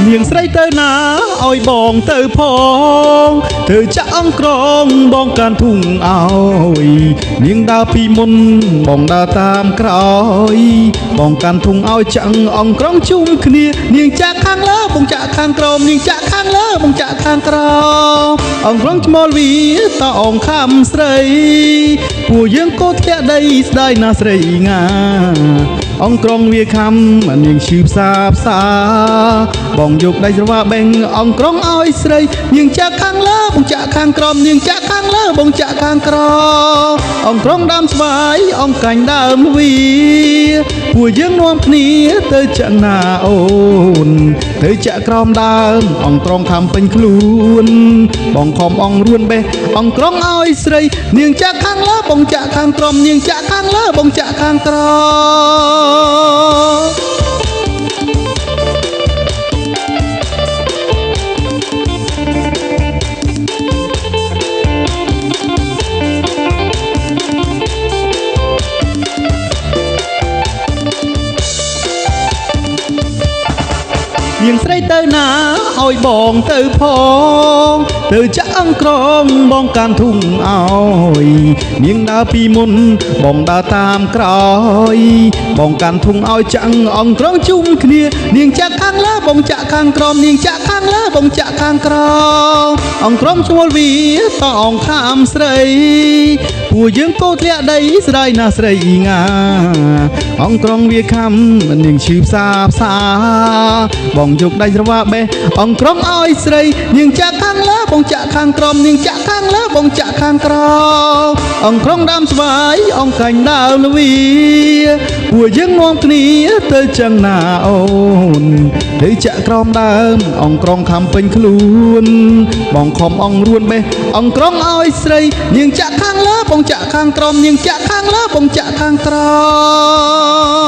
នាងស្រីទៅណាឲ្យបងទៅផងធ្វើចាក់អង្គក្រងបងកាន់ធុងឲ្យនាងដើរពីមុនបងដើរតាមក្រោយបងកាន់ធុងឲ្យចាក់អង្គក្រងជុំគ្នានាងចាក់ខាងលើបងចាក់ខាងក្រោមនាងចាក់ខាងលើបងចាក់ខាងក្រោមអង្គក្រងឈ្មោលវាតអងខំស្រីពួកយើងក៏ធ្លាក់ដីស្ដាយណាស្រីងាអង្គក្រងវាខំនាងឈឺផ្សាផ្សាបងយកដៃស្រវាបេងអង្គក្រងឲ្យស្រីនាងចាក់ខាងលើបងចាក់ខាងក្រោមនាងចាក់ខាងលើបងចាក់ខាងក្រោមអង្គក្រងដើមស្វាយអង្គកាញ់ដើមវាពួកយើងនាំគ្នាទៅចាក់ណាអូនទៅចាក់ក្រោមដើមអង្គក្រងខំពេញខ្លួនបងខំអងរួនបេះអង្គក្រងឲ្យស្រីនាងចាក់ខាងលើបងចាក់ខាងក្រោមនាងចាក់ខាងលើបងចាក់ខាងក្រោមនាងស្រីទៅណាឲ្យបងទៅផងទៅចាក់អង្គក្រងបងកាន់ធុងឲ្យនាងដើរពីមុនបងដើរតាមក្រោយបងកាន់ធុងឲ្យចាក់អង្គក្រងជុំគ្នានាងចាក់ខាងលើបងចាក់ខាងក្រោមនាងចាក់ខាងលើបងចាក់ខាងក្រោមអង្គក្រងឈ្មោលវាតអងខាំស្រីពួកយើងក៏ធ្លាក់ដីស្ដាយណាស្រីងាអង្គក្រងវាខំនាងឈឺផ្សាផ្សាបងយកដៃស្រវាបេះអង្គក្រងឲ្យស្រីនាងចាក់ខាងលើបងចាក់ខាងក្រោមនាងចាក់ខាងលើបងចាក់ខាងក្រោមអង្គក្រងដើមស្វាយអង្គកាញ់ដើមលវីពួកយើងនាំគ្នាទៅចឹងណាអូនទៅចាក់ក្រោមដើមអង្គក្រងខំពេញខ្លួនបងខំអងរួនបេះអង្គក្រងឲ្យស្រីនាងចាក់ខាងលើបងចាក់ខាងក្រោមនាងចាក់ខាងលើបងចាក់ខាងក្រោម